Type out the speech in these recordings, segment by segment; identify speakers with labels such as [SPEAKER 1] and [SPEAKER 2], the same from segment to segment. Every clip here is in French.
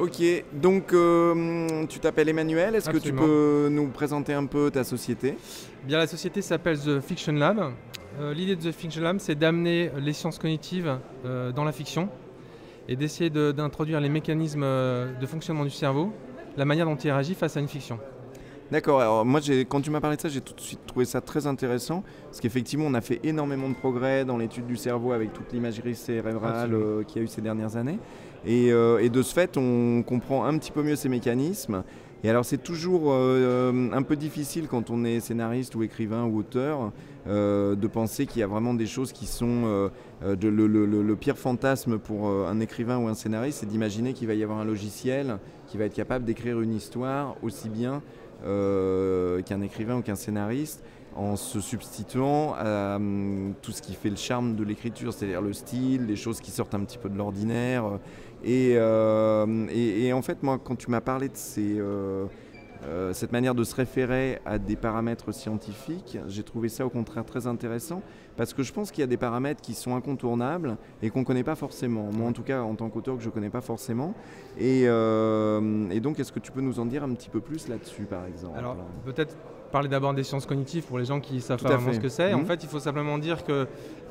[SPEAKER 1] Ok, donc tu t'appelles Emmanuel, est-ce que tu
[SPEAKER 2] Absolument.
[SPEAKER 1] peux nous présenter un peu ta société?
[SPEAKER 2] Bien, la société s'appelle The Fiction Lab. L'idée de The Fiction Lab, c'est d'amener les sciences cognitives dans la fiction et d'essayer d'introduire les mécanismes de fonctionnement du cerveau, la manière dont il réagit face à une fiction.
[SPEAKER 1] D'accord, alors moi quand tu m'as parlé de ça, j'ai tout de suite trouvé ça très intéressant, parce qu'effectivement on a fait énormément de progrès dans l'étude du cerveau avec toute l'imagerie cérébrale qu'il y a eu ces dernières années. Et de ce fait, on comprend un petit peu mieux ces mécanismes. Et alors c'est toujours un peu difficile quand on est scénariste ou écrivain ou auteur de penser qu'il y a vraiment des choses qui sont le pire fantasme pour un écrivain ou un scénariste, c'est d'imaginer qu'il va y avoir un logiciel qui va être capable d'écrire une histoire aussi bien qu'un écrivain ou qu'un scénariste, en se substituant à tout ce qui fait le charme de l'écriture, c'est-à-dire le style, les choses qui sortent un petit peu de l'ordinaire. Et en fait, moi, quand tu m'as parlé de cette manière de se référer à des paramètres scientifiques, j'ai trouvé ça au contraire très intéressant, parce que je pense qu'il y a des paramètres qui sont incontournables et qu'on ne connaît pas forcément. Moi, en tout cas, en tant qu'auteur, que je ne connais pas forcément. Et donc, est-ce que tu peux nous en dire un petit peu plus là-dessus, par exemple?
[SPEAKER 2] Alors, peut-être parler d'abord des sciences cognitives pour les gens qui ne savent
[SPEAKER 1] Tout
[SPEAKER 2] pas
[SPEAKER 1] à
[SPEAKER 2] vraiment
[SPEAKER 1] fait.
[SPEAKER 2] ce que c'est. En fait, il faut simplement dire qu'il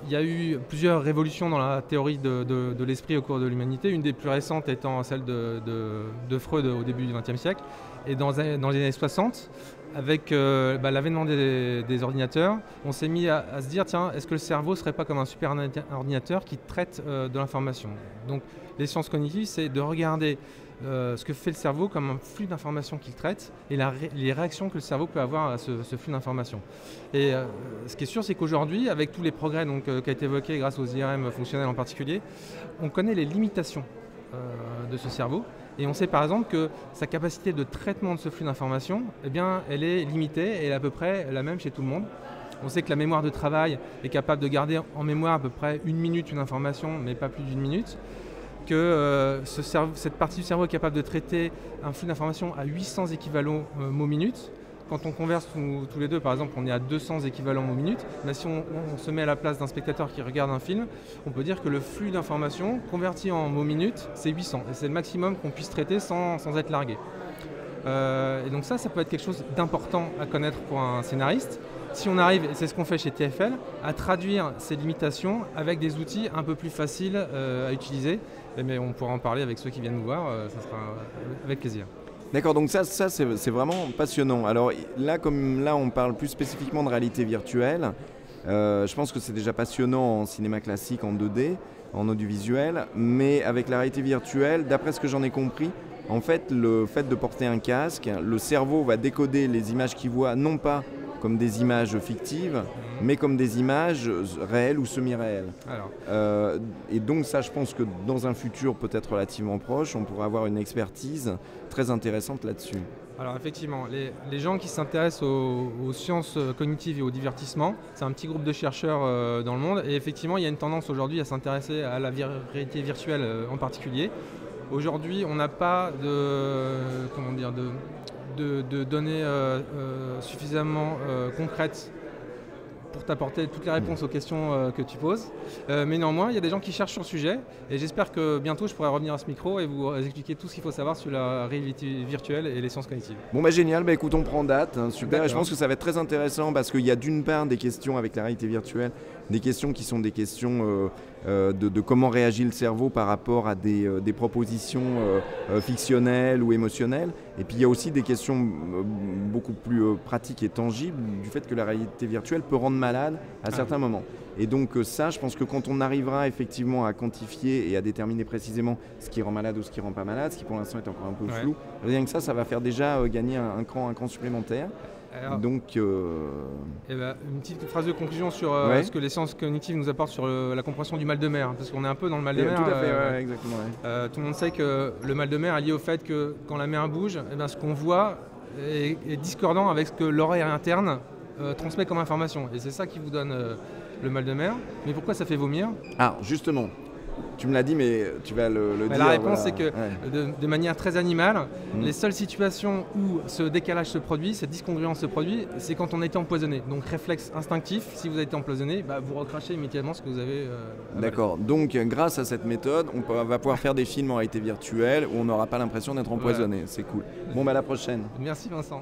[SPEAKER 2] y a eu plusieurs révolutions dans la théorie de l'esprit au cours de l'humanité, une des plus récentes étant celle de Freud au début du XXe siècle. Et dans les années 60, avec l'avènement des ordinateurs, on s'est mis à se dire, tiens, est-ce que le cerveau ne serait pas comme un super ordinateur qui traite de l'information? Donc les sciences cognitives, c'est de regarder ce que fait le cerveau comme un flux d'informations qu'il traite et les réactions que le cerveau peut avoir à ce flux d'informations. Et ce qui est sûr, c'est qu'aujourd'hui, avec tous les progrès qui a été évoqué grâce aux IRM fonctionnels en particulier, on connaît les limitations de ce cerveau. Et on sait par exemple que sa capacité de traitement de ce flux d'informations, eh bien, elle est limitée et elle est à peu près la même chez tout le monde. On sait que la mémoire de travail est capable de garder en mémoire à peu près une minute une information, mais pas plus d'une minute. Que cette partie du cerveau est capable de traiter un flux d'informations à 800 équivalents mots minutes. Quand on converse tous les deux, par exemple, on est à 200 équivalents mots minutes. Mais si on se met à la place d'un spectateur qui regarde un film, on peut dire que le flux d'informations converti en mots minutes, c'est 800. Et c'est le maximum qu'on puisse traiter sans être largué. Et donc ça peut être quelque chose d'important à connaître pour un scénariste. Si on arrive, et c'est ce qu'on fait chez TFL, à traduire ces limitations avec des outils un peu plus faciles à utiliser, mais on pourra en parler avec ceux qui viennent nous voir, ça sera avec plaisir.
[SPEAKER 1] D'accord, donc ça c'est vraiment passionnant. Alors comme là on parle plus spécifiquement de réalité virtuelle, je pense que c'est déjà passionnant en cinéma classique, en 2D, en audiovisuel, mais avec la réalité virtuelle, d'après ce que j'en ai compris, en fait, le fait de porter un casque, le cerveau va décoder les images qu'il voit, non pas comme des images fictives, mais comme des images réelles ou semi-réelles. Et donc ça, je pense que dans un futur peut-être relativement proche, on pourra avoir une expertise très intéressante là-dessus.
[SPEAKER 2] Alors effectivement, les gens qui s'intéressent aux sciences cognitives et au divertissement, c'est un petit groupe de chercheurs dans le monde, et effectivement il y a une tendance aujourd'hui à s'intéresser à la réalité virtuelle en particulier. Aujourd'hui, on n'a pas de données suffisamment concrètes pour t'apporter toutes les réponses aux questions que tu poses. Mais néanmoins, il y a des gens qui cherchent sur le sujet et j'espère que bientôt je pourrai revenir à ce micro et vous expliquer tout ce qu'il faut savoir sur la réalité virtuelle et les sciences cognitives.
[SPEAKER 1] Bon bah génial, bah écoute, on prend date, hein, super. Et je pense que ça va être très intéressant parce qu'il y a d'une part des questions avec la réalité virtuelle, des questions qui sont des questions de comment réagit le cerveau par rapport à des propositions fictionnelles ou émotionnelles. Et puis il y a aussi des questions beaucoup plus pratiques et tangibles du fait que la réalité virtuelle peut rendre malade à certains moments. Et donc ça, je pense que quand on arrivera effectivement à quantifier et à déterminer précisément ce qui rend malade ou ce qui rend pas malade, ce qui pour l'instant est encore un peu flou, rien que ça va faire déjà gagner un cran supplémentaire.
[SPEAKER 2] Alors,
[SPEAKER 1] donc,
[SPEAKER 2] une petite phrase de conclusion sur ce que les sciences cognitives nous apportent sur la compréhension du mal de mer, parce qu'on est un peu dans le mal de mer.
[SPEAKER 1] Tout à fait, exactement.
[SPEAKER 2] Tout le monde sait que le mal de mer est lié au fait que quand la mer bouge, ce qu'on voit est discordant avec ce que l'oreille interne transmet comme information. Et c'est ça qui vous donne le mal de mer. Mais pourquoi ça fait vomir?
[SPEAKER 1] Ah, justement. Tu me l'as dit, mais tu vas le dire.
[SPEAKER 2] La réponse,
[SPEAKER 1] voilà.
[SPEAKER 2] c'est que
[SPEAKER 1] Ouais.
[SPEAKER 2] de manière très animale,
[SPEAKER 1] Mm.
[SPEAKER 2] les seules situations où ce décalage se produit, cette discongruence se produit, c'est quand on a été empoisonné. Donc réflexe instinctif, si vous avez été empoisonné, vous recrachez immédiatement ce que vous avez avalé.
[SPEAKER 1] D'accord. Donc, grâce à cette méthode, va pouvoir faire des films en réalité virtuelle où on n'aura pas l'impression d'être empoisonné. C'est cool. Bon, à la prochaine.
[SPEAKER 2] Merci Vincent.